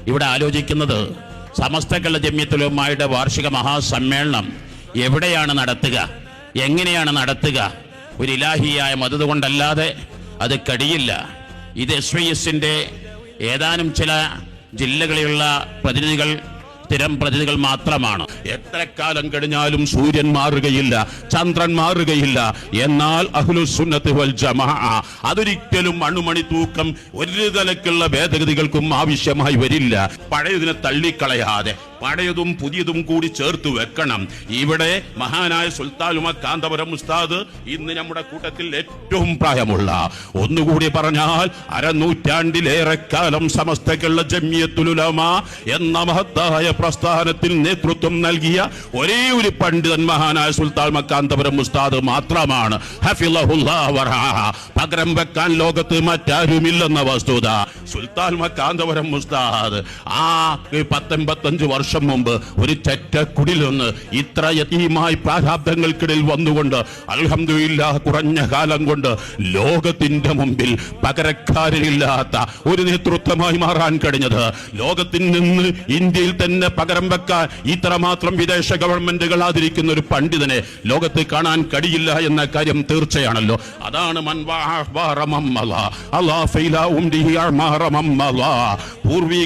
ഇവിടെ ആലോചിക്കുന്നത് സമസ്ത കേരള ജംഇയ്യത്തുൽ ഉലമായുടെ വാർഷിക മഹാസമ്മേളനം എവിടെയാണ് നടത്തുക, എങ്ങനെയാണ് നടത്തുക? ഒരു ഇലാഹിയായ മദദ് കൊണ്ടല്ലാതെ അത് കഴിയില്ല. ഇത് SYSന്റെ ഏതാനും ചില ജില്ലകളിലുള്ള പ്രതിനിധികൾ, സ്ഥിരം പ്രതിനിധികൾ മാത്രമാണ്. എത്ര കാലം കഴിഞ്ഞാലും സൂര്യൻ മാറുകയില്ല, ചന്ദ്രൻ മാറുകയില്ല. എന്നാൽ അഹ്ലുസുന്നത്ത് വൽ ജമാഅ അതൊരിക്കലും അണുമണി തൂക്കം ഒരു തലക്കുള്ള ഭേദഗതികൾക്കും ആവശ്യമായി വരില്ല. പഴയതിനെ തള്ളിക്കളയാതെ പഴയതും പുതിയതും കൂടി ചേർത്ത് വെക്കണം. ഇവിടെ മഹാനായ സുൽത്താൻ ഉമർ കാന്തപുരം ഉസ്താദ് ഇന്ന് നമ്മുടെ കൂട്ടത്തിൽ ഏറ്റവും പ്രായമുള്ള, ഒന്നുകൂടി പറഞ്ഞാൽ അരനൂറ്റാണ്ടിലേറെക്കാലം സമസ്ത കേരള ജംഇയ്യത്തുൽ ഉലമ എന്ന മഹത്തായ പ്രസ്ഥാനത്തിൽ നേതൃത്വം നൽകിയ ഒരേ ഒരു പണ്ഡിതൻ മഹാനായ സുൽത്താൻ ഉമർ കാന്തപുരം ഉസ്താദ് മാത്രമാണ്. ഹഫിളഹുല്ലാഹ് വറഅഹ. പകരം വെക്കാൻ ലോകത്ത് മറ്റാരുമില്ലെന്ന വസ്തുത. സുൽത്താൻ ഉമർ കാന്തപുരം ഉസ്താദ് ആ 85 വർഷം മുമ്പ് ഒരു ചെറ്റക്കുടിൽ നിന്ന് ഇത്ര യതീമായി പ്രാരാബ്ദങ്ങൾക്കിടയിൽ വന്നുകൊണ്ട് അൽഹംദുലില്ലാഹ് കുറഞ്ഞ കാലം കൊണ്ട് ലോകത്തിന്റെ മുമ്പിൽ പകരക്കാരില്ലാത്ത ഒരു നേതൃത്വമായി മാറാൻ കഴിഞ്ഞത്, ലോകത്തിൽ നിന്ന് ഇന്ത്യയിൽ തന്നെ പകരം വെക്കാൻ ഇത്രമാത്രം വിദേശ ഗവൺമെന്റുകൾ ആദരിക്കുന്ന ഒരു പണ്ഡിതനെ ലോകത്ത് കാണാൻ കഴിയില്ല എന്ന കാര്യം തീർച്ചയാണല്ലോ. അതാണ് പൂർവീക